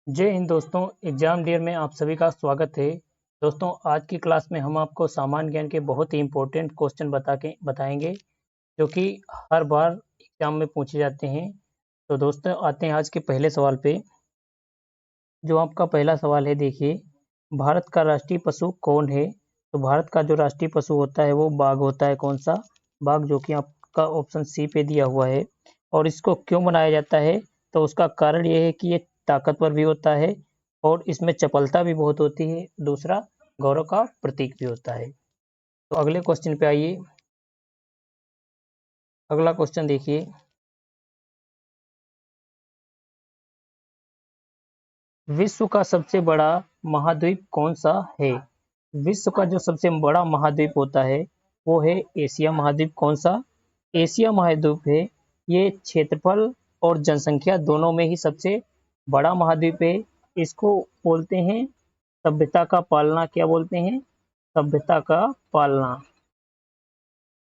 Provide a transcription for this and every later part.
जय हिंद दोस्तों। Exam dear में आप सभी का स्वागत है। दोस्तों, आज की क्लास में हम आपको सामान्य ज्ञान के बहुत ही इंपॉर्टेंट क्वेश्चन बताएंगे जो कि हर बार एग्जाम में पूछे जाते हैं। तो दोस्तों, आते हैं आज के पहले सवाल पे। जो आपका पहला सवाल है, देखिए, भारत का राष्ट्रीय पशु कौन है? तो भारत का जो राष्ट्रीय पशु होता है वो बाघ होता है। कौन सा? बाघ, जो कि आपका ऑप्शन सी पे दिया हुआ है। और इसको क्यों बनाया जाता है? तो उसका कारण ये है कि ये ताकतवर भी होता है और इसमें चपलता भी बहुत होती है। दूसरा, गौरव का प्रतीक भी होता है। तो अगले क्वेश्चन पे आइए। अगला क्वेश्चन देखिए, विश्व का सबसे बड़ा महाद्वीप कौन सा है? विश्व का जो सबसे बड़ा महाद्वीप होता है वो है एशिया महाद्वीप। कौन सा? एशिया महाद्वीप है। ये क्षेत्रफल और जनसंख्या दोनों में ही सबसे बड़ा महाद्वीप है। इसको बोलते हैं सभ्यता का पालना। क्या बोलते हैं? सभ्यता का पालना।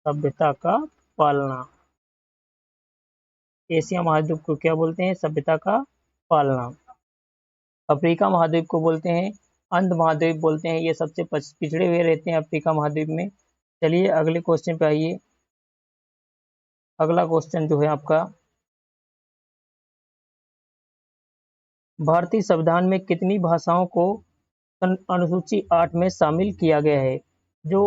सभ्यता का पालना। एशिया महाद्वीप को क्या बोलते हैं? सभ्यता का पालना। अफ्रीका महाद्वीप को बोलते हैं अंध महाद्वीप बोलते हैं। ये सबसे पिछड़े हुए रहते हैं अफ्रीका महाद्वीप में। चलिए अगले क्वेश्चन पे आइए। अगला क्वेश्चन जो है आपका, भारतीय संविधान में कितनी भाषाओं को अनुसूची 8 में शामिल किया गया है? जो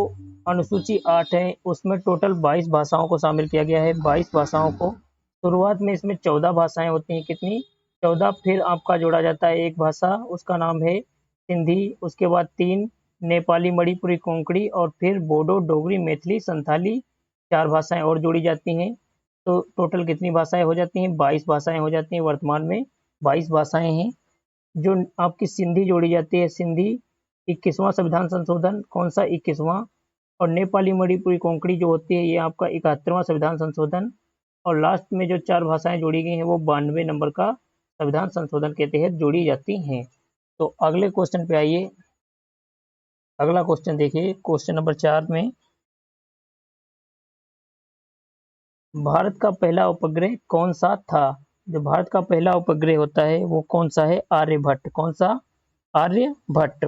अनुसूची 8 है उसमें टोटल 22 भाषाओं को शामिल किया गया है। 22 भाषाओं को। शुरुआत में इसमें 14 भाषाएं होती हैं। कितनी? 14। फिर आपका जोड़ा जाता है एक भाषा, उसका नाम है सिंधी। उसके बाद 3 नेपाली, मणिपुरी, कोंकणी और फिर बोडो, डोगरी, मैथिली, संथाली, 4 भाषाएं और जोड़ी जाती हैं। तो टोटल कितनी भाषाएं हो जाती हैं? 22 भाषाएं हो जाती हैं। वर्तमान में 22 भाषाएं हैं। जो आपकी सिंधी जोड़ी जाती है, सिंधी 21वां संविधान संशोधन। कौन सा? 21वां। और नेपाली, मणिपुरी, कोंकणी जो होती है ये आपका 71वां संविधान संशोधन। और लास्ट में जो 4 भाषाएं जोड़ी गई हैं वो 92 नंबर का संविधान संशोधन के तहत जोड़ी जाती हैं। तो अगले क्वेश्चन पे आइए। अगला क्वेश्चन देखिए, क्वेश्चन नंबर 4 में, भारत का पहला उपग्रह कौन सा था? जो भारत का पहला उपग्रह होता है वो कौन सा है? आर्यभट्ट। कौन सा? आर्यभट्ट।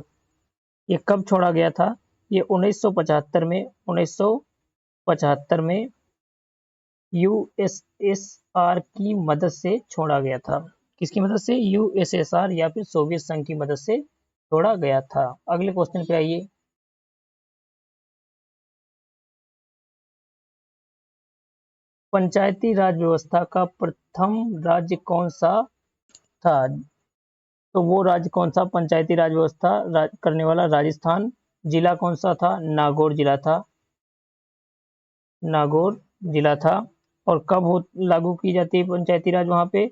ये कब छोड़ा गया था? ये 1975 में 1975 में यूएसएसआर की मदद से छोड़ा गया था। किसकी मदद से? यूएसएसआर या फिर सोवियत संघ की मदद से छोड़ा गया था। अगले क्वेश्चन पे आइए। पंचायती राज व्यवस्था का प्रथम राज्य कौन सा था? तो वो राज्य कौन सा पंचायती राज व्यवस्था करने वाला? राजस्थान। जिला कौन सा था? नागौर जिला था। नागौर जिला था। और कब लागू की जाती है पंचायती राज वहां पे?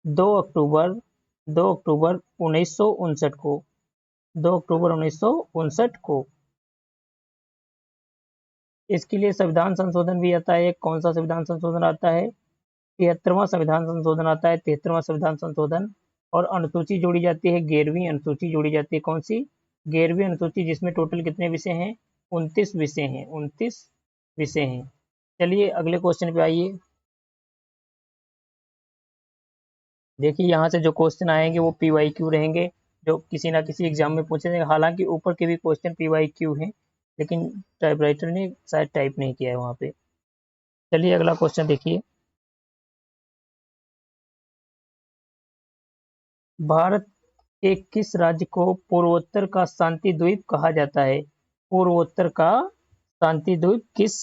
2 अक्टूबर 2 अक्टूबर 1959 को। 2 अक्टूबर 1959 को। इसके लिए संविधान संशोधन भी आता है। कौन सा संविधान संशोधन आता है? 73वां संविधान संशोधन आता है। 73वां संविधान संशोधन। और अनुसूची जोड़ी जाती है, 11वीं अनुसूची जोड़ी जाती है। कौन सी? 11वीं अनुसूची, जिसमें टोटल कितने विषय हैं? 29 विषय हैं। 29 विषय हैं। चलिए अगले क्वेश्चन पे आइए। देखिए, यहाँ से जो क्वेश्चन आएंगे वो PYQ रहेंगे, जो किसी ना किसी एग्जाम में पूछे जाएंगे। हालांकि ऊपर के भी क्वेश्चन PYQ हैं, लेकिन टाइपराइटर ने शायद टाइप नहीं किया है वहाँ पे। चलिए अगला क्वेश्चन देखिए। भारत के किस राज्य को पूर्वोत्तर का शांति द्वीप कहा जाता है? पूर्वोत्तर का शांति द्वीप किस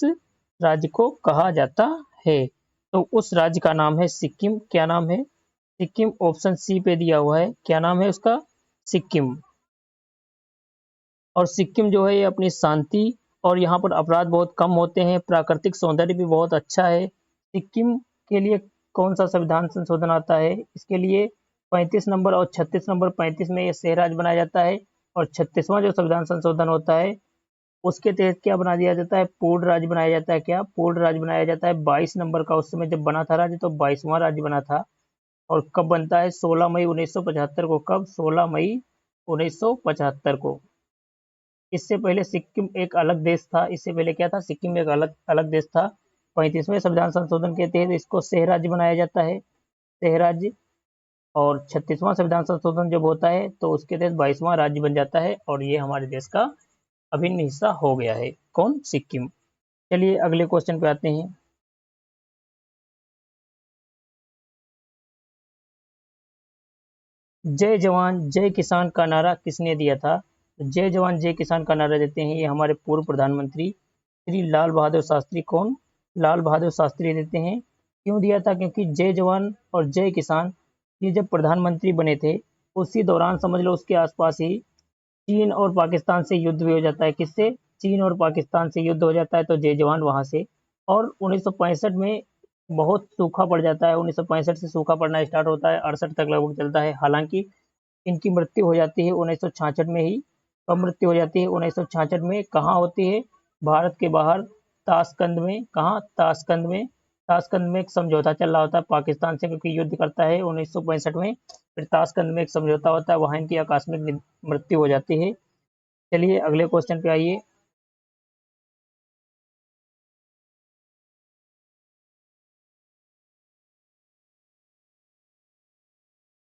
राज्य को कहा जाता है? तो उस राज्य का नाम है सिक्किम। क्या नाम है? सिक्किम। ऑप्शन सी पे दिया हुआ है। क्या नाम है उसका? सिक्किम। और सिक्किम जो है ये अपनी शांति और यहाँ पर अपराध बहुत कम होते हैं, प्राकृतिक सौंदर्य भी बहुत अच्छा है। सिक्किम के लिए कौन सा संविधान संशोधन आता है? इसके लिए 35 नंबर और 36 नंबर। 35 में ये शहर राज्य बनाया जाता है और 36वां जो संविधान संशोधन होता है उसके तहत क्या बना दिया जाता है? पूर्ण राज्य बनाया जाता है। क्या? पूर्ण राज्य बनाया जाता है। 22 नंबर का उस समय जब बना था राज्य तो 22वां राज्य बना था। और कब बनता है? 16 मई 1975 को। कब? 16 मई 1975 को। इससे पहले सिक्किम एक अलग देश था। इससे पहले क्या था? सिक्किम एक अलग अलग देश था। 35वें संविधान संशोधन के तहत इसको शहर राज्य बनाया जाता है। शहर राज्य। और 36वां संविधान संशोधन जब होता है तो उसके तहत 22वां राज्य बन जाता है और ये हमारे देश का अभिन्न हिस्सा हो गया है। कौन? सिक्किम। चलिए अगले क्वेश्चन पे आते हैं। जय जवान जय किसान का नारा किसने दिया था? जय जवान जय किसान का नारा देते हैं ये हमारे पूर्व प्रधानमंत्री श्री लाल बहादुर शास्त्री। कौन? लाल बहादुर शास्त्री देते हैं। क्यों दिया था? क्योंकि जय जवान और जय किसान ये जब प्रधानमंत्री बने थे उसी दौरान समझ लो उसके आसपास ही चीन और पाकिस्तान से युद्ध भी हो जाता है। किससे? चीन और पाकिस्तान से युद्ध हो जाता है तो जय जवान वहां से। और 1965 में बहुत सूखा पड़ जाता है। 1965 से सूखा पड़ना स्टार्ट होता है, 68 तक लगभग चलता है। हालांकि इनकी मृत्यु हो जाती है 1966 में ही। कब मृत्यु हो जाती है? 1966 में। कहाँ होती है? भारत के बाहर ताशकंद में। कहाँ? ताशकंद में। ताशकंद में एक समझौता चल रहा होता है पाकिस्तान से, क्योंकि युद्ध करता है 1965 में। फिर ताशकंद में एक समझौता होता है, वहां इनकी आकस्मिक मृत्यु हो जाती है। चलिए अगले क्वेश्चन पे आइए।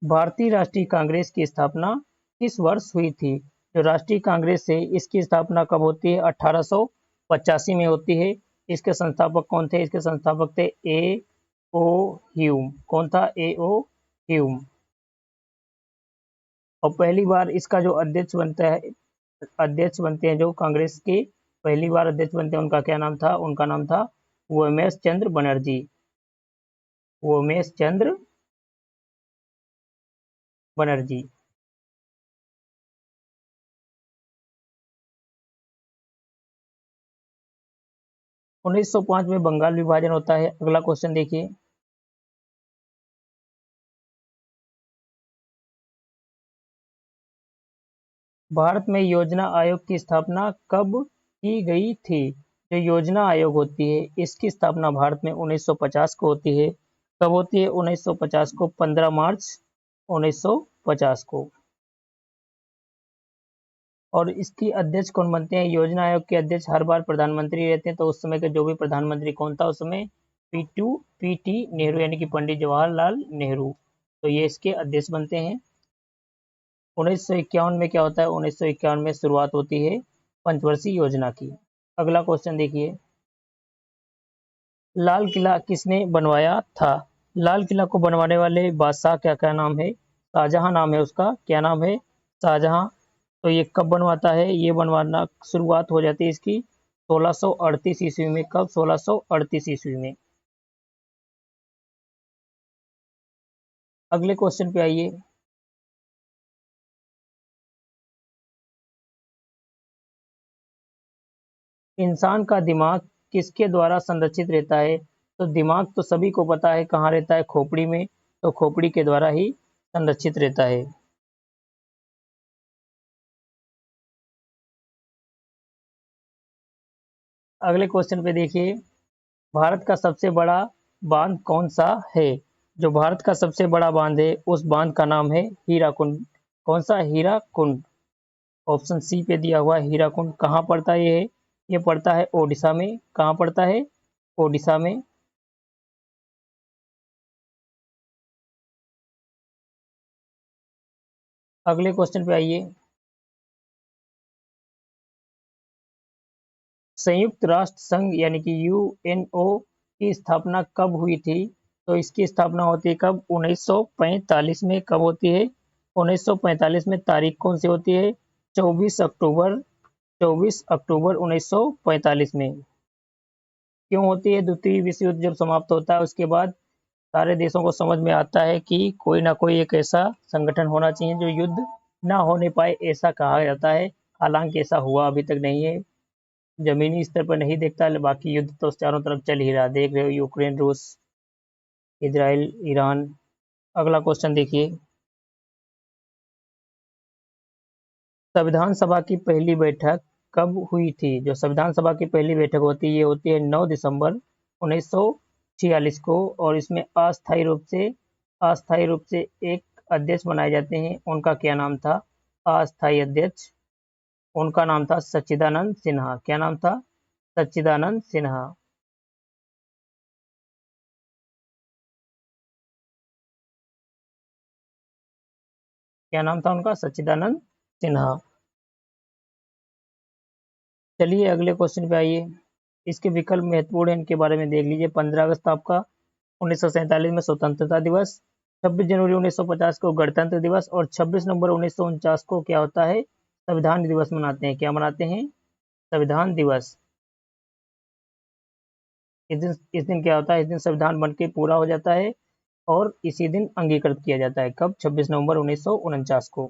भारतीय राष्ट्रीय कांग्रेस की स्थापना किस वर्ष हुई थी? जो राष्ट्रीय कांग्रेस है इसकी स्थापना कब होती है? 1885 में होती है। इसके संस्थापक कौन थे? इसके संस्थापक थे ए ओ ह्यूम। कौन था? A O Hume. और पहली बार इसका जो अध्यक्ष बनता है, अध्यक्ष बनते हैं जो कांग्रेस के पहली बार अध्यक्ष बनते हैं, उनका क्या नाम था? उनका नाम था उमेश चंद्र बनर्जी। उमेश चंद्र बनर्जी। 1905 में बंगाल विभाजन होता है। अगला क्वेश्चन देखिए। भारत में योजना आयोग की स्थापना कब की गई थी? जो योजना आयोग होती है इसकी स्थापना भारत में 1950 को होती है। कब होती है? 1950 को, 15 मार्च 1950 को। और इसकी अध्यक्ष कौन बनते हैं? योजना आयोग के अध्यक्ष हर बार प्रधानमंत्री रहते हैं। तो उस समय के जो भी प्रधानमंत्री कौन था उस समय? पीटी नेहरू, यानी कि पंडित जवाहरलाल नेहरू। तो ये इसके अध्यक्ष बनते हैं। 1951 में क्या होता है? 1951 में शुरुआत होती है पंचवर्षीय योजना की। अगला क्वेश्चन देखिए। लाल किला किसने बनवाया था? लाल किला को बनवाने वाले बादशाह क्या क्या नाम है? शाहजहां नाम है उसका। क्या नाम है? शाहजहां। तो ये कब बनवाता है? ये बनवाना शुरुआत हो जाती है इसकी 1638 ईस्वी में। कब? 1638 ईस्वी में। अगले क्वेश्चन पे आइए। इंसान का दिमाग किसके द्वारा संरक्षित रहता है? तो दिमाग तो सभी को पता है कहाँ रहता है, खोपड़ी में। तो खोपड़ी के द्वारा ही संरक्षित रहता है। अगले क्वेश्चन पे देखिए। भारत का सबसे बड़ा बांध कौन सा है? जो भारत का सबसे बड़ा बांध है उस बांध का नाम है हीराकुंड। कौन सा? हीराकुंड। ऑप्शन सी पे दिया हुआ है हीराकुंड। कहाँ पड़ता है ये? ये पड़ता है ओडिशा में। कहाँ पड़ता है? ओडिशा में। अगले क्वेश्चन पे आइए। संयुक्त राष्ट्र संघ यानी कि यूएनओ की स्थापना कब हुई थी? तो इसकी स्थापना होती है कब? 1945 में। कब होती है? 1945 में। तारीख कौन सी होती है? 24 अक्टूबर। 24 अक्टूबर 1945 में। क्यों होती है? द्वितीय विश्व युद्ध जब समाप्त होता है उसके बाद सारे देशों को समझ में आता है कि कोई ना कोई एक ऐसा संगठन होना चाहिए जो युद्ध ना होने पाए, ऐसा कहा जाता है। हालांकि ऐसा हुआ अभी तक नहीं है। जमीनी स्तर पर नहीं देखता, बाकी युद्ध तो चारों तरफ चल ही रहा, देख रहे हो, यूक्रेन, रूस, इजराइल, ईरान। अगला क्वेश्चन देखिए। संविधान सभा की पहली बैठक कब हुई थी? जो संविधान सभा की पहली बैठक होती है ये होती है 9 दिसंबर 1946 को। और इसमें अस्थायी रूप से एक अध्यक्ष बनाए जाते हैं। उनका क्या नाम था? अस्थायी अध्यक्ष। उनका नाम था सच्चिदानंद सिन्हा। क्या नाम था? सच्चिदानंद सिन्हा। क्या नाम था उनका? सच्चिदानंद सिन्हा। चलिए अगले क्वेश्चन पे आइए। इसके विकल्प महत्वपूर्ण है, इनके बारे में देख लीजिए। 15 अगस्त आपका 1947 में स्वतंत्रता दिवस, 26 जनवरी 1950 को गणतंत्र दिवस और 26 नवंबर 1949 को क्या होता है? संविधान दिवस मनाते हैं। क्या मनाते हैं? संविधान दिवस। इस दिन क्या होता है? इस दिन संविधान बन के पूरा हो जाता है और इसी दिन अंगीकृत किया जाता है। कब? 26 नवंबर 1949 को।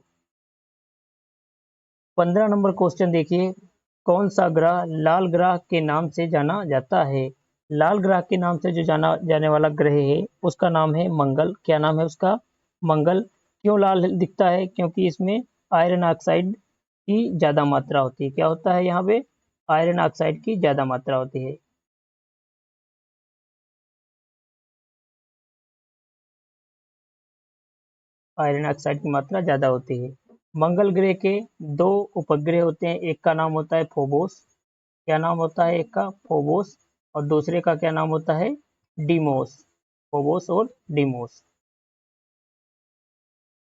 15 नंबर क्वेश्चन देखिए। कौन सा ग्रह लाल ग्रह के नाम से जाना जाता है? लाल ग्रह के नाम से जो जाना जाने वाला ग्रह है उसका नाम है मंगल। क्या नाम है उसका? मंगल। क्यों लाल दिखता है? क्योंकि इसमें आयरन ऑक्साइड की ज्यादा मात्रा होती है। क्या होता है यहाँ पे? आयरन ऑक्साइड की ज्यादा मात्रा होती है। आयरन ऑक्साइड की मात्रा ज्यादा होती है। मंगल ग्रह के 2 उपग्रह होते हैं। एक का नाम होता है फोबोस। क्या नाम होता है एक का? फोबोस। और दूसरे का क्या नाम होता है? डीमोस। फोबोस और डीमोस।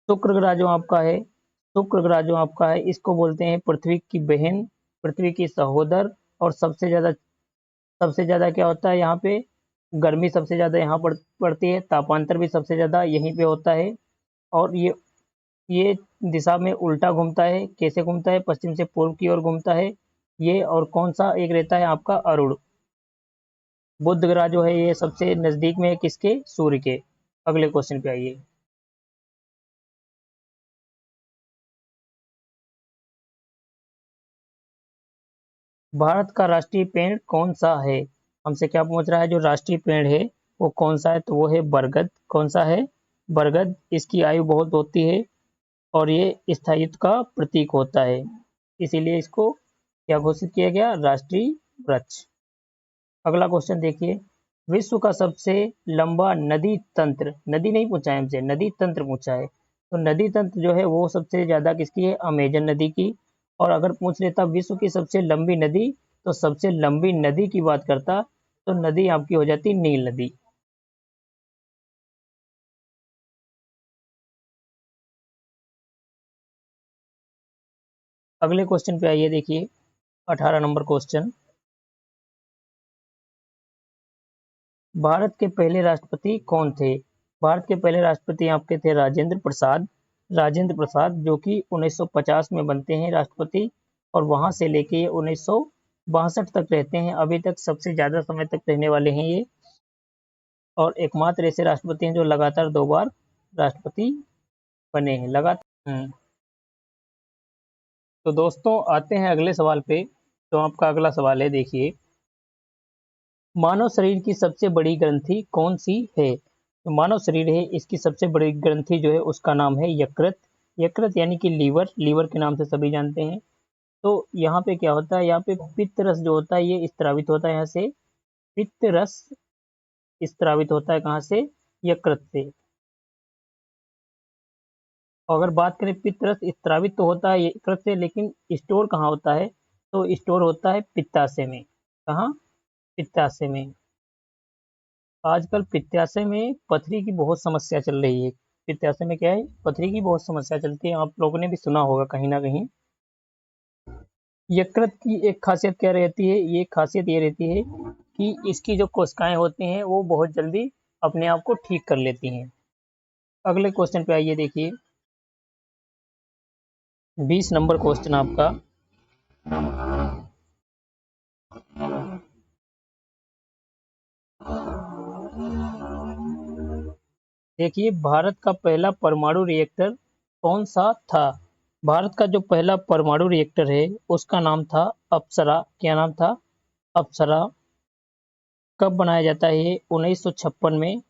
शुक्र ग्रह जो आपका है, शुक्र ग्रह जो आपका है इसको बोलते हैं पृथ्वी की बहन, पृथ्वी की सहोदर। और सबसे ज्यादा क्या होता है यहाँ पे? गर्मी सबसे ज्यादा यहाँ पड़ती है, तापांतर भी सबसे ज्यादा यहीं पे होता है। और ये दिशा में उल्टा घूमता है। कैसे घूमता है? पश्चिम से पूर्व की ओर घूमता है ये। और कौन सा एक रहता है आपका? अरुण। बुध ग्रह जो है ये सबसे नजदीक में है किसके? सूर्य के। अगले क्वेश्चन पे आइए। भारत का राष्ट्रीय पेड़ कौन सा है? हमसे क्या पूछ रहा है? जो राष्ट्रीय पेड़ है वो कौन सा है? तो वो है बरगद। कौन सा है? बरगद। इसकी आयु बहुत होती है और ये स्थायित्व का प्रतीक होता है, इसीलिए इसको क्या घोषित किया गया? राष्ट्रीय वृक्ष। अगला क्वेश्चन देखिए। विश्व का सबसे लंबा नदी तंत्र, नदी नहीं पूछा है हमसे, नदी तंत्र पूछा है। तो नदी तंत्र जो है वो सबसे ज्यादा किसकी है? अमेजन नदी की। और अगर पूछ लेता विश्व की सबसे लंबी नदी, तो सबसे लंबी नदी की बात करता तो नदी आपकी हो जाती नील नदी। अगले क्वेश्चन पे आइए देखिए। 18 नंबर क्वेश्चन। भारत के पहले राष्ट्रपति कौन थे? भारत के पहले राष्ट्रपति आपके थे राजेंद्र प्रसाद। राजेंद्र प्रसाद जो कि 1950 में बनते हैं राष्ट्रपति और वहां से लेके 1962 तक रहते हैं। अभी तक सबसे ज्यादा समय तक रहने वाले हैं ये। और एकमात्र ऐसे राष्ट्रपति हैं जो लगातार 2 बार राष्ट्रपति बने हैं लगातार। तो दोस्तों आते हैं अगले सवाल पे। तो आपका अगला सवाल है देखिए। मानव शरीर की सबसे बड़ी ग्रंथि कौन सी है? तो मानव शरीर है इसकी सबसे बड़ी ग्रंथि जो है उसका नाम है यकृत। यकृत यानी कि लीवर, लीवर के नाम से सभी जानते हैं। तो यहाँ पे क्या होता है? यहाँ पे पित्त रस जो होता है ये स्त्रावित होता है यहाँ से। पित्त रस स्त्रावित होता है कहाँ से? यकृत से। और अगर बात करें पित्त रस स्त्रावित तो होता है यकृत से, लेकिन स्टोर कहाँ होता है? तो स्टोर होता है पित्ताशय में। कहाँ? पित्ताशय में। आजकल पित्ताशय में पथरी की बहुत समस्या चल रही है। पित्ताशय में क्या है? पथरी की बहुत समस्या चलती है। आप लोगों ने भी सुना होगा कहीं ना कहीं। यकृत की एक खासियत क्या रहती है? ये खासियत ये रहती है कि इसकी जो कोशिकाएं होती हैं वो बहुत जल्दी अपने आप को ठीक कर लेती हैं। अगले क्वेश्चन पे आइए देखिए। 20 नंबर क्वेश्चन आपका। देखिए भारत का पहला परमाणु रिएक्टर कौन सा था? भारत का जो पहला परमाणु रिएक्टर है उसका नाम था अप्सरा। क्या नाम था? अप्सरा। कब बनाया जाता है ये? 1956 में।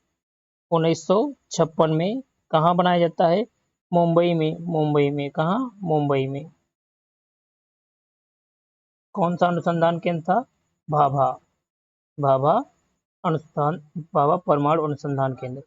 1956 में। कहाँ बनाया जाता है? मुंबई में। मुंबई में। कहाँ? मुंबई में। कौन सा अनुसंधान केंद्र था? भाभा। भाभा अनुसंधान, भाभा परमाणु अनुसंधान केंद्र।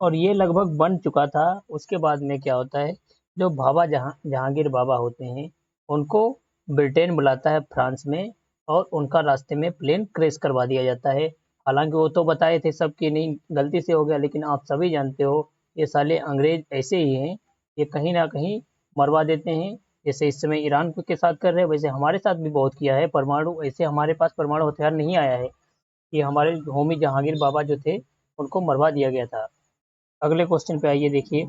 और ये लगभग बन चुका था। उसके बाद में क्या होता है? जो भाभा जहांगीर बाबा होते हैं उनको ब्रिटेन बुलाता है फ्रांस में, और उनका रास्ते में प्लेन क्रैश करवा दिया जाता है। हालांकि वो तो बताए थे सब कि नहीं गलती से हो गया, लेकिन आप सभी जानते हो ये साले अंग्रेज ऐसे ही हैं, ये कहीं ना कहीं मरवा देते हैं। जैसे इस समय ईरान के साथ कर रहे हैं, वैसे हमारे साथ भी बहुत किया है। परमाणु ऐसे हमारे पास परमाणु हथियार नहीं आया है, ये हमारे होमी जहांगीर बाबा जो थे उनको मरवा दिया गया था। अगले क्वेश्चन पे आइए, देखिए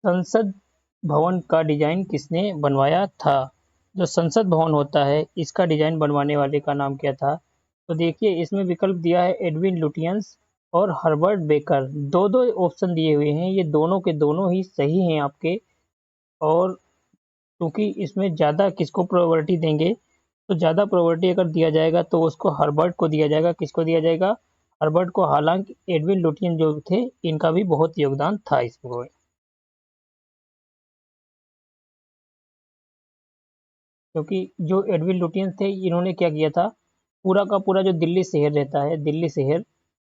संसद भवन का डिजाइन किसने बनवाया था? जो संसद भवन होता है इसका डिजाइन बनवाने वाले का नाम क्या था? तो देखिए इसमें विकल्प दिया है एडविन लुटियंस और हर्बर्ट बेकर। दो दो ऑप्शन दिए हुए हैं, ये दोनों के दोनों ही सही हैं आपके। और क्योंकि इसमें ज़्यादा किसको प्रोबेबिलिटी देंगे, तो ज़्यादा प्रोबेबिलिटी अगर दिया जाएगा तो उसको हर्बर्ट को दिया जाएगा। किसको दिया जाएगा? हर्बर्ट को। हालांकि एडविन लुटियन जो थे इनका भी बहुत योगदान था इसमें। क्योंकि जो एडविन लुटियंस थे इन्होंने क्या किया था, पूरा का पूरा जो दिल्ली शहर रहता है, दिल्ली शहर,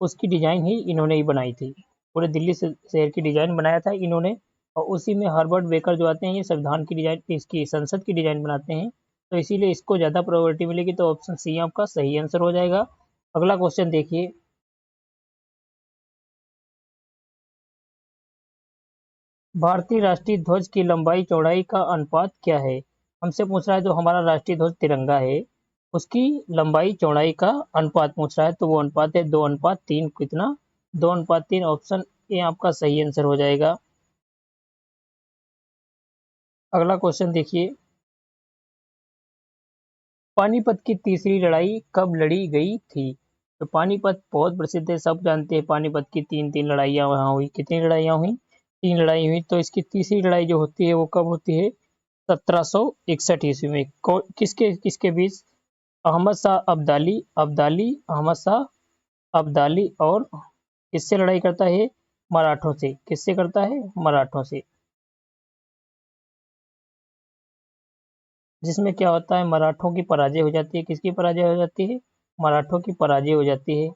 उसकी डिजाइन ही इन्होंने ही बनाई थी। पूरे दिल्ली शहर की डिजाइन बनाया था इन्होंने। और उसी में हर्बर्ट बेकर जो आते हैं ये संविधान की डिजाइन, इसकी संसद की डिजाइन बनाते हैं। तो इसीलिए इसको ज़्यादा प्रोबेबिलिटी मिलेगी, तो ऑप्शन सी आपका सही आंसर हो जाएगा। अगला क्वेश्चन देखिए, भारतीय राष्ट्रीय ध्वज की लंबाई चौड़ाई का अनुपात क्या है? हमसे पूछ रहा है जो हमारा राष्ट्रीय ध्वज तिरंगा है उसकी लंबाई चौड़ाई का अनुपात पूछ रहा है। तो वो अनुपात है 2:3। कितना? 2:3। ऑप्शन ए आपका सही आंसर हो जाएगा। अगला क्वेश्चन देखिए, पानीपत की तीसरी लड़ाई कब लड़ी गई थी? तो पानीपत बहुत प्रसिद्ध है, सब जानते हैं पानीपत की। तीन तीन लड़ाइयाँ वहाँ हुई। कितनी लड़ाइयाँ हुई? तीन लड़ाई हुई। तो इसकी तीसरी लड़ाई जो होती है वो कब होती है? 1761 ईस्वी में। किसके किसके बीच? अहमद शाह अब्दाली, अहमद शाह अब्दाली और किससे लड़ाई करता है? मराठों से। किससे करता है? मराठों से। जिसमें क्या होता है, मराठों की पराजय हो जाती है। किसकी पराजय हो जाती है? मराठों की पराजय हो जाती है।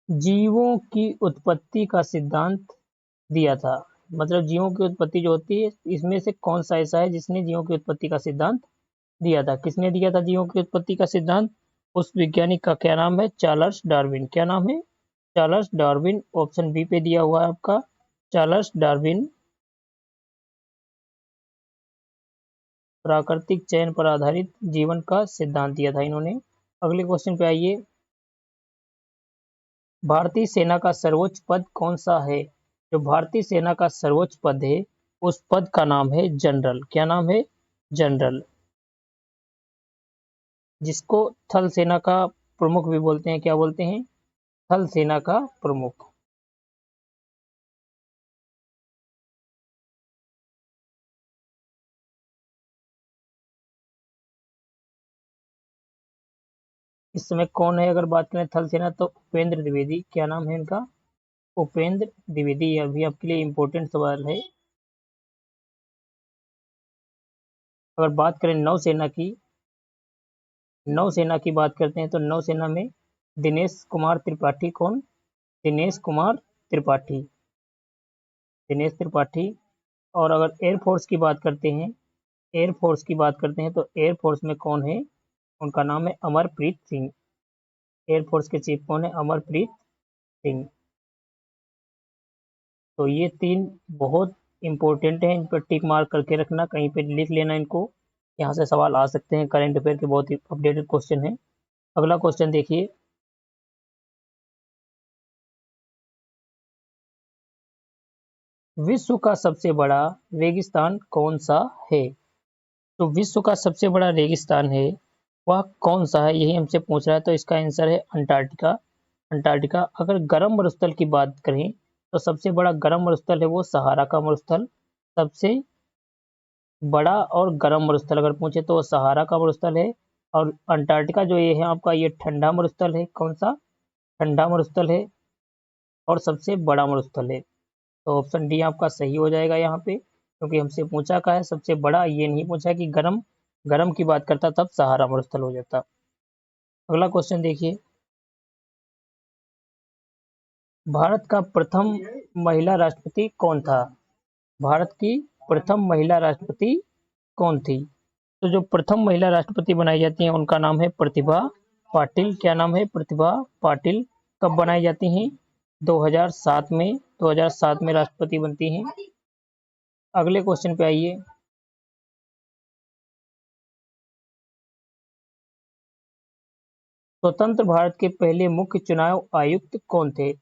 जीवों की उत्पत्ति का सिद्धांत दिया था। मतलब जीवों की उत्पत्ति जो होती है इसमें से कौन सा ऐसा है जिसने जीवों की उत्पत्ति का सिद्धांत दिया था? किसने दिया था जीवों की उत्पत्ति का सिद्धांत? उस वैज्ञानिक का क्या नाम है? Charles Darwin. क्या नाम है? Charles Darwin. ऑप्शन बी पे दिया हुआ है आपका, चार्ल्स डार्विन। प्राकृतिक चयन पर आधारित जीवन का सिद्धांत दिया था इन्होंने। अगले क्वेश्चन पे आइए, भारतीय सेना का सर्वोच्च पद कौन सा है? जो भारतीय सेना का सर्वोच्च पद है उस पद का नाम है जनरल। क्या नाम है? जनरल। जिसको थल सेना का प्रमुख भी बोलते हैं। क्या बोलते हैं? थल सेना का प्रमुख। इस समय कौन है अगर बात करें थल सेना, तो उपेंद्र द्विवेदी। क्या नाम है इनका? उपेंद्र द्विवेदी। यह भी आपके लिए इम्पोर्टेंट सवाल है। अगर बात करें नौसेना की, नौसेना की बात करते हैं तो नौसेना में दिनेश कुमार त्रिपाठी। कौन? दिनेश कुमार त्रिपाठी। दिनेश त्रिपाठी। और अगर एयरफोर्स की बात करते हैं, एयरफोर्स की बात करते हैं तो एयरफोर्स में कौन है? उनका नाम है अमरप्रीत सिंह। एयरफोर्स के चीफ कौन है? अमरप्रीत सिंह। तो ये तीन बहुत इंपॉर्टेंट हैं, इन पर टिक मार्क करके रखना, कहीं पे लिख लेना इनको। यहाँ से सवाल आ सकते हैं, करंट अफेयर के बहुत ही अपडेटेड क्वेश्चन है। अगला क्वेश्चन देखिए, विश्व का सबसे बड़ा रेगिस्तान कौन सा है? तो विश्व का सबसे बड़ा रेगिस्तान है वह कौन सा है, यही हमसे पूछ रहा है। तो इसका आंसर है अंटार्कटिका। अंटार्कटिका। अगर गर्म मरुस्थल की बात करें तो सबसे बड़ा गर्म मरुस्थल है वो सहारा का मरुस्थल। सबसे बड़ा और गर्म मरुस्थल अगर पूछे तो वो सहारा का मरुस्थल है। और अंटार्कटिका जो ये है आपका, ये ठंडा मरुस्थल है। कौन सा? ठंडा मरुस्थल है और सबसे बड़ा मरुस्थल है। तो ऑप्शन डी आपका सही हो जाएगा यहाँ पे, क्योंकि हमसे पूछा का है सबसे बड़ा, ये नहीं पूछा कि गर्म। गर्म की बात करता तब सहारा मरुस्थल हो जाता। अगला क्वेश्चन देखिए, भारत का प्रथम महिला राष्ट्रपति कौन था? भारत की प्रथम महिला राष्ट्रपति कौन थी? तो जो प्रथम महिला राष्ट्रपति बनाई जाती हैं उनका नाम है प्रतिभा पाटिल। क्या नाम है? प्रतिभा पाटिल। कब बनाई जाती हैं? 2007 में। 2007 में राष्ट्रपति बनती हैं। अगले क्वेश्चन पे आइए। स्वतंत्र भारत के पहले मुख्य चुनाव आयुक्त कौन थे?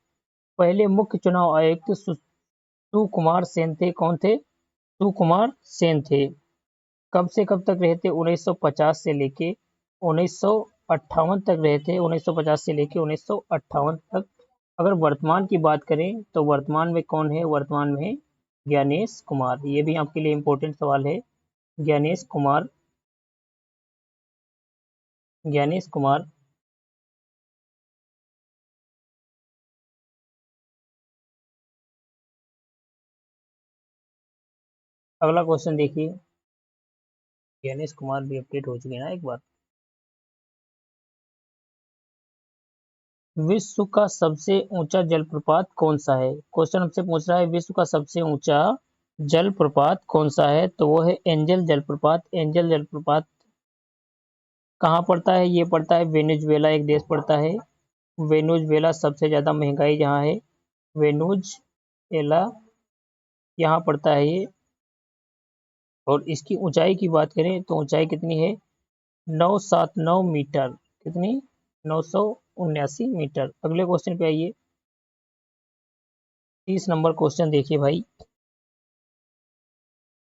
पहले मुख्य चुनाव आयुक्त सुकुमार सेन थे। कौन थे? सुकुमार सेन थे। कब से कब तक रहे थे? 1950 से लेके 1958 तक रहे थे। 1950 से लेके 1958 तक। अगर वर्तमान की बात करें तो वर्तमान में कौन है? वर्तमान में है ज्ञानेश कुमार। ये भी आपके लिए इम्पोर्टेंट सवाल है। ज्ञानेश कुमार। ज्ञानेश कुमार। अगला क्वेश्चन देखिए। ज्ञानेश कुमार भी अपडेट हो चुके हैं ना एक बार। विश्व का सबसे ऊंचा जलप्रपात कौन सा है? क्वेश्चन हमसे पूछ रहा है विश्व का सबसे ऊंचा जलप्रपात कौन सा है? तो वो है एंजल जलप्रपात। एंजल जलप्रपात कहाँ पड़ता है? ये पड़ता है वेनेजुएला, एक देश पड़ता है। वेनेजुएला सबसे ज्यादा महंगाई जहाँ है, वेनेजुएला यहाँ पड़ता है ये। और इसकी ऊंचाई की बात करें तो ऊंचाई कितनी है? 979 मीटर। कितनी? 979 मीटर। अगले क्वेश्चन पे आइए। 30 नंबर क्वेश्चन देखिए भाई।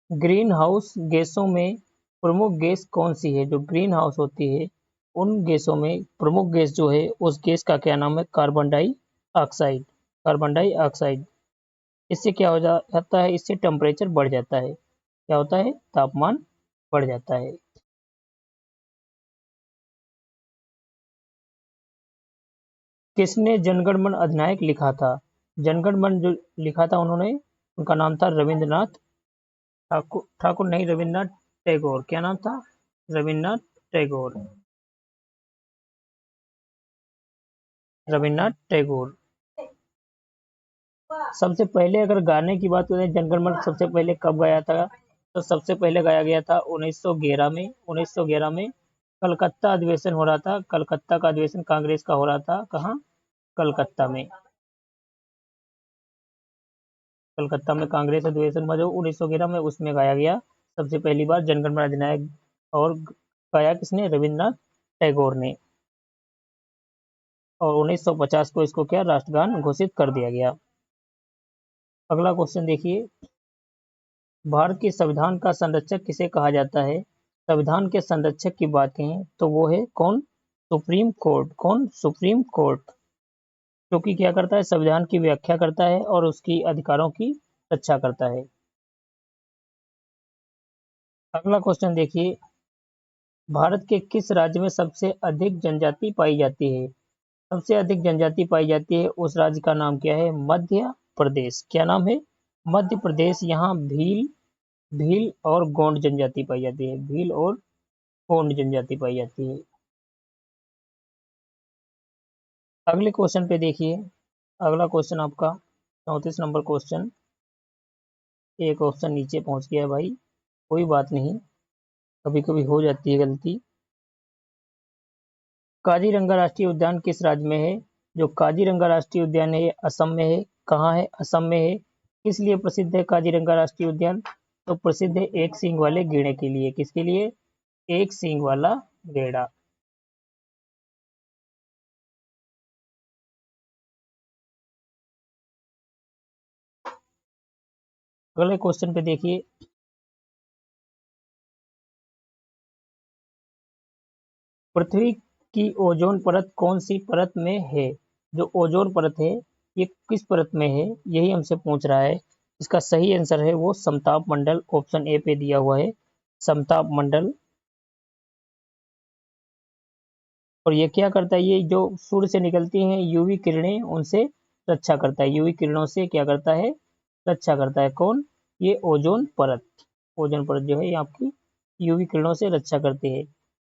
ग्रीन हाउस गैसों में प्रमुख गैस कौन सी है? जो ग्रीन हाउस होती है उन गैसों में प्रमुख गैस जो है उस गैस का क्या नाम है? Carbon dioxide. Carbon dioxide. इससे क्या हो जाता है? इससे टेम्परेचर बढ़ जाता है। क्या होता है? तापमान बढ़ जाता है। किसने जनगण मन अधिनायक लिखा था? जनगण मन जो लिखा था उन्होंने, उनका नाम था रविंद्रनाथ ठाकुर। ठाकुर नहीं, रविंद्रनाथ टैगोर। क्या नाम था? रविंद्रनाथ टैगोर। रविन्द्रनाथ टैगोर। सबसे पहले अगर गाने की बात करें जनगण मन सबसे पहले कब गाया था? तो सबसे पहले गाया गया था 1911 में। 1911 में कलकत्ता अधिवेशन हो रहा था। कलकत्ता का अधिवेशन कांग्रेस का हो रहा था। कहाँ? कलकत्ता में। कलकत्ता में कांग्रेस अधिवेशन में जो 1911 में उसमें गाया गया सबसे पहली बार जनगण मन अधिनायक। और गाया किसने? रविन्द्रनाथ टैगोर ने। और 1950 को इसको क्या राष्ट्रगान घोषित कर दिया गया। अगला क्वेश्चन देखिए। भारत के संविधान का संरक्षक किसे कहा जाता है? संविधान के संरक्षक की बात कहें तो वो है कौन? Supreme Court. कौन? Supreme Court. जो कि क्या करता है? संविधान की व्याख्या करता है और उसकी अधिकारों की रक्षा करता है। अगला क्वेश्चन देखिए। भारत के किस राज्य में सबसे अधिक जनजाति पाई जाती है? सबसे अधिक जनजाति पाई जाती है उस राज्य का नाम क्या है? मध्य प्रदेश। क्या नाम है? मध्य प्रदेश। यहाँ भील भील और गोंड जनजाति पाई जाती है। भील और गोंड जनजाति पाई जाती है। अगले क्वेश्चन पे देखिए। अगला क्वेश्चन आपका 34 नंबर क्वेश्चन। एक ऑप्शन नीचे पहुंच गया है भाई, कोई बात नहीं, कभी कभी हो जाती है गलती। काजीरंगा राष्ट्रीय उद्यान किस राज्य में है? जो काजीरंगा राष्ट्रीय उद्यान है ये असम में है। कहाँ है? असम में है। किस लिए प्रसिद्ध है काजीरंगा राष्ट्रीय उद्यान? तो प्रसिद्ध है एक सींग वाले गैंडे के लिए। किसके लिए? एक सींग वाला गैंडा। अगले क्वेश्चन पे देखिए। पृथ्वी की ओजोन परत कौन सी परत में है? जो ओजोन परत है ये किस परत में है, यही हमसे पूछ रहा है। इसका सही आंसर है वो समताप मंडल। ऑप्शन ए पे दिया हुआ है समताप मंडल। और ये क्या करता है? ये जो सूर्य से निकलती हैं यूवी किरणें उनसे रक्षा करता है। यूवी किरणों से क्या करता है? रक्षा करता है। कौन? ये ओजोन परत। ओजोन परत जो है ये आपकी यूवी किरणों से रक्षा करती है।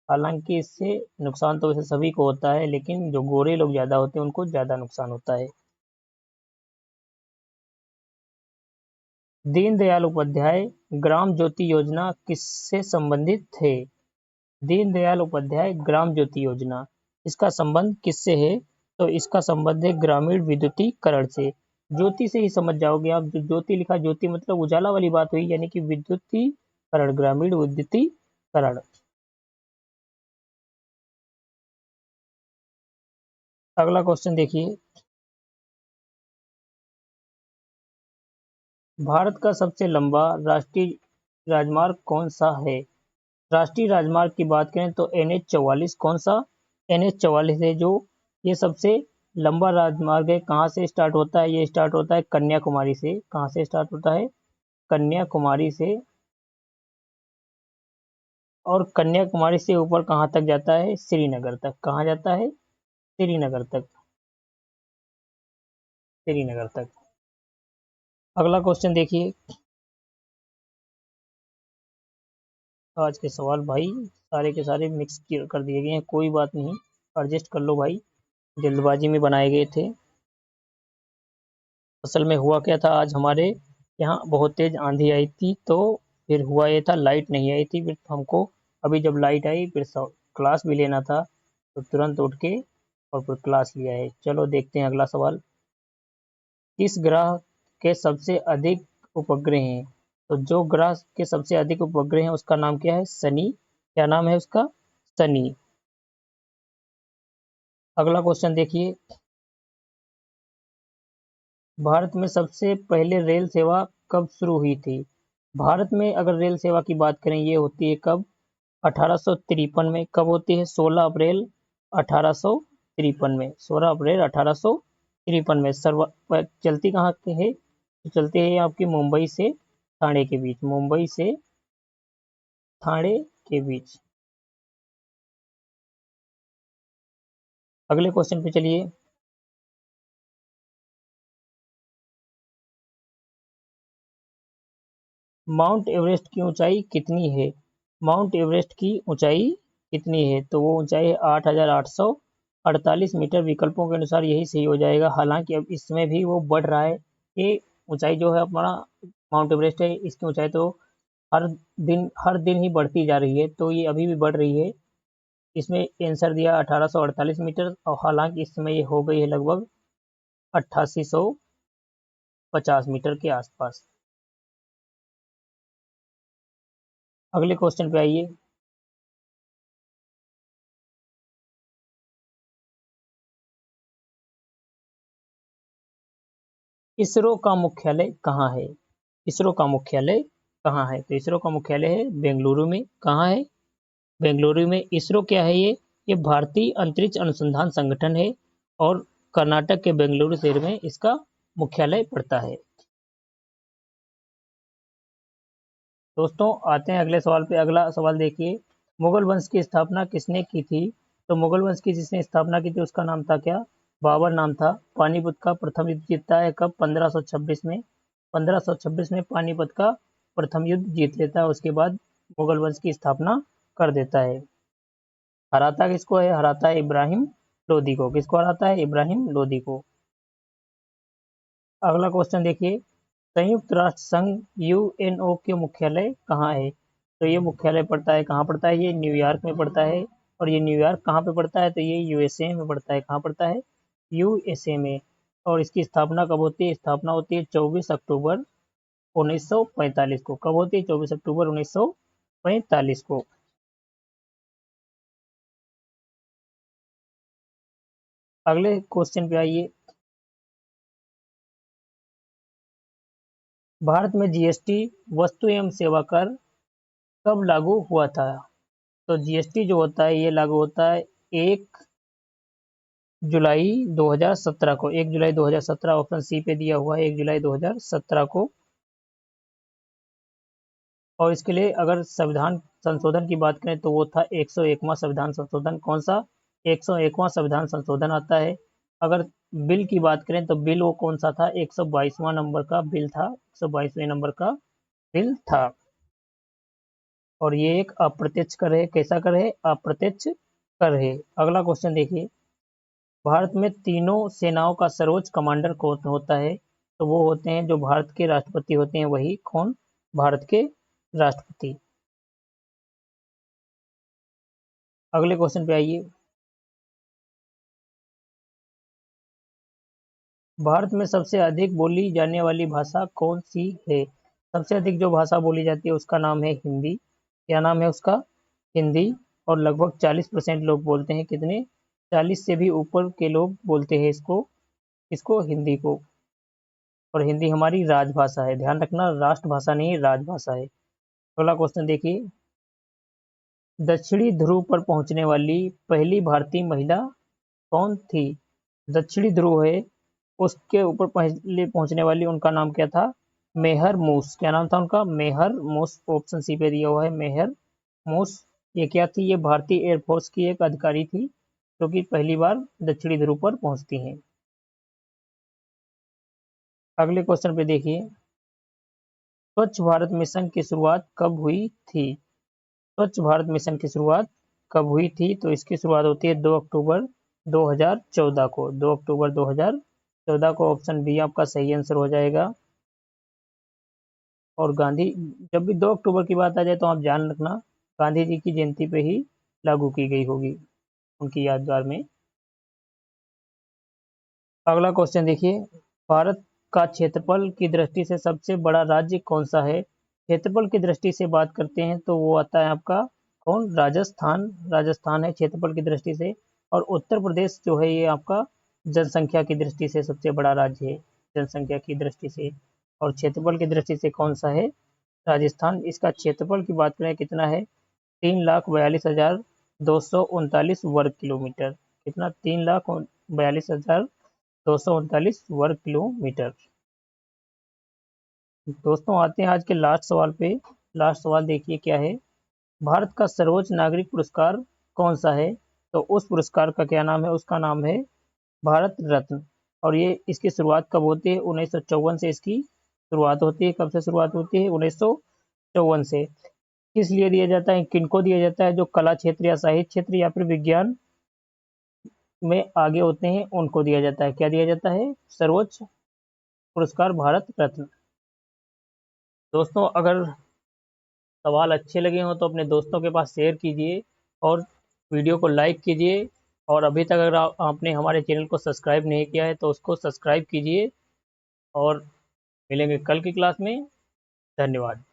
हालांकि इससे नुकसान तो वैसे सभी को होता है लेकिन जो गोरे लोग ज्यादा होते हैं उनको ज्यादा नुकसान होता है। दीनदयाल उपाध्याय ग्राम ज्योति योजना किससे संबंधित है? दीनदयाल उपाध्याय ग्राम ज्योति योजना, इसका संबंध किससे है? तो इसका संबंध है ग्रामीण विद्युतीकरण से। ज्योति से ही समझ जाओगे आप, जो ज्योति लिखा, ज्योति मतलब उजाला वाली बात हुई, यानी कि विद्युतीकरण, ग्रामीण विद्युतीकरण। अगला क्वेश्चन देखिए, भारत का सबसे लंबा राष्ट्रीय राजमार्ग कौन सा है? राष्ट्रीय राजमार्ग की बात करें तो NH 44, कौन सा? NH 44 है, जो ये सबसे लंबा राजमार्ग है। कहाँ से स्टार्ट होता है? ये स्टार्ट होता है कन्याकुमारी से। कहाँ से स्टार्ट होता है? कन्याकुमारी से। और कन्याकुमारी से ऊपर कहाँ तक जाता है? श्रीनगर तक। कहाँ जाता है? श्रीनगर तक। श्रीनगर तक। अगला क्वेश्चन देखिए, आज के सवाल भाई सारे के सारे मिक्स कर दिए गए हैं, कोई बात नहीं, एडजस्ट कर लो भाई, जल्दबाजी में बनाए गए थे। असल में हुआ क्या था, आज हमारे यहाँ बहुत तेज आंधी आई थी, तो फिर हुआ ये था, लाइट नहीं आई थी, फिर हमको अभी जब लाइट आई फिर क्लास भी लेना था, तो तुरंत उठ के और फिर क्लास लिया है। चलो देखते हैं अगला सवाल, किस ग्रह के सबसे अधिक उपग्रह हैं? तो जो ग्रह के सबसे अधिक उपग्रह हैं उसका नाम क्या है? शनि। क्या नाम है उसका? शनि। अगला क्वेश्चन देखिए, भारत में सबसे पहले रेल सेवा कब शुरू हुई थी? भारत में अगर रेल सेवा की बात करें, ये होती है कब? 1853 में। कब होती है? 16 अप्रैल 1853 में। 16 अप्रैल 1853 में। चलती कहाँ के है? तो चलती है आपकी मुंबई से ठाणे के बीच। मुंबई से ठाणे के बीच। अगले क्वेश्चन पे चलिए, माउंट एवरेस्ट की ऊंचाई कितनी है? माउंट एवरेस्ट की ऊंचाई कितनी है? तो वो ऊंचाई है 8,848 मीटर। विकल्पों के अनुसार यही सही हो जाएगा, हालांकि अब इसमें भी वो बढ़ रहा है। ये ऊंचाई जो है अपना माउंट एवरेस्ट है, इसकी ऊंचाई तो हर दिन ही बढ़ती जा रही है, तो ये अभी भी बढ़ रही है। इसमें आंसर दिया 1848 मीटर, और हालांकि इस समय ये हो गई है लगभग 8850 मीटर के आसपास। अगले क्वेश्चन पे आइए, इसरो का मुख्यालय कहाँ है? इसरो का मुख्यालय कहाँ है? तो इसरो का मुख्यालय है बेंगलुरु में। कहाँ है? बेंगलुरु में। इसरो क्या है? ये भारतीय अंतरिक्ष अनुसंधान संगठन है, और कर्नाटक के बेंगलुरु शहर में इसका मुख्यालय पड़ता है। दोस्तों आते हैं अगले सवाल पे। अगला सवाल देखिए, मुगल वंश की स्थापना किसने की थी? तो मुगल वंश की जिसने स्थापना की थी उसका नाम था क्या? बाबर नाम था। पानीपत का प्रथम युद्ध जीतता है कब? 1526 में। 1526 में पानीपत का प्रथम युद्ध जीत लेता है, उसके बाद मुगल वंश की स्थापना कर देता है। हराता किसको है? हराता है इब्राहिम लोदी को। किसको हराता है? इब्राहिम लोदी को। अगला क्वेश्चन देखिए, संयुक्त राष्ट्र संघ यूएनओ के मुख्यालय कहाँ है? तो ये मुख्यालय पड़ता है, कहाँ पड़ता है? ये न्यूयॉर्क में पड़ता है। और ये न्यूयॉर्क कहाँ पे पड़ता है? तो ये यूएसए में पड़ता है। कहाँ पड़ता है? यूएसए में। और इसकी स्थापना कब होती है? स्थापना होती है 24 अक्टूबर 1945 को। कब होती है? 24 अक्टूबर 1945 को। अगले क्वेश्चन पे आइए, भारत में जीएसटी वस्तु एवं सेवा कर कब लागू हुआ था? तो जीएसटी जो होता है ये लागू होता है 1 जुलाई 2017 को। 1 जुलाई 2017, ऑप्शन सी पे दिया हुआ है 1 जुलाई 2017 को। और इसके लिए अगर संविधान संशोधन की बात करें तो वो था 101वां संविधान संशोधन। कौन सा? 101वां संविधान संशोधन आता है। अगर बिल की बात करें तो बिल वो कौन सा था? 122वां नंबर का बिल था। 122वें नंबर का बिल था। और ये एक अप्रत्यक्ष कर है। कैसा कर है? अप्रत्यक्ष कर है। अगला क्वेश्चन देखिए, भारत में तीनों सेनाओं का सर्वोच्च कमांडर कौन होता है? तो वो होते हैं जो भारत के राष्ट्रपति होते हैं, वही। कौन? भारत के राष्ट्रपति। अगले क्वेश्चन पे आइए। भारत में सबसे अधिक बोली जाने वाली भाषा कौन सी है? सबसे अधिक जो भाषा बोली जाती है उसका नाम है हिंदी। क्या नाम है उसका? हिंदी। और लगभग 40% लोग बोलते हैं। कितने? 40 से भी ऊपर के लोग बोलते हैं इसको हिंदी को। और हिंदी हमारी राजभाषा है। ध्यान रखना, राष्ट्रभाषा नहीं है, राजभाषा है। अगला क्वेश्चन देखिए। दक्षिणी ध्रुव पर पहुंचने वाली पहली भारतीय महिला कौन थी? दक्षिणी ध्रुव है, उसके ऊपर पहले पहुंचने वाली, उनका नाम क्या था? मेहर मूस। क्या नाम था उनका? मेहर मूस। ऑप्शन सी पे दिया हुआ है मेहर मूस। ये क्या थी? ये भारतीय एयरफोर्स की एक अधिकारी थी जो कि पहली बार दक्षिणी ध्रुव पर पहुंचती हैं। अगले क्वेश्चन पे देखिए। स्वच्छ भारत मिशन की शुरुआत कब हुई थी? स्वच्छ भारत मिशन की शुरुआत कब हुई थी? तो इसकी शुरुआत होती है 2 अक्टूबर 2014 को। 2 अक्टूबर 2014 को। ऑप्शन बी आपका सही आंसर हो जाएगा। और गांधी, जब भी 2 अक्टूबर की बात आ जाए तो आप जान रखना गांधी जी की जयंती पे ही लागू की गई होगी, उनकी यादगार में। अगला क्वेश्चन देखिए। भारत का क्षेत्रफल की दृष्टि से सबसे बड़ा राज्य कौन सा है? क्षेत्रफल की दृष्टि से बात करते हैं तो वो आता है आपका कौन? राजस्थान। राजस्थान है क्षेत्रफल की दृष्टि से। और उत्तर प्रदेश जो है ये आपका जनसंख्या की दृष्टि से सबसे बड़ा राज्य है, जनसंख्या की दृष्टि से। और क्षेत्रफल की दृष्टि से कौन सा है? राजस्थान। इसका क्षेत्रफल की बात करें कितना है? 3,42,239 वर्ग किलोमीटर। कितना? 3,42,239 वर्ग किलोमीटर। दोस्तों आते हैं आज के लास्ट सवाल पे। लास्ट सवाल देखिए क्या है। भारत का सर्वोच्च नागरिक पुरस्कार कौन सा है? तो उस पुरस्कार का क्या नाम है? उसका नाम है भारत रत्न। और ये इसकी शुरुआत कब होती है? 1954 से इसकी शुरुआत होती है। कब से शुरुआत होती है? 1954 से। किस लिए दिया जाता है? किनको दिया जाता है? जो कला क्षेत्र या साहित्य क्षेत्र या फिर विज्ञान में आगे होते हैं उनको दिया जाता है। क्या दिया जाता है? सर्वोच्च पुरस्कार भारत रत्न। दोस्तों अगर सवाल अच्छे लगे हों तो अपने दोस्तों के पास शेयर कीजिए और वीडियो को लाइक कीजिए। और अभी तक अगर आपने हमारे चैनल को सब्सक्राइब नहीं किया है तो उसको सब्सक्राइब कीजिए। और मिलेंगे कल की क्लास में। धन्यवाद।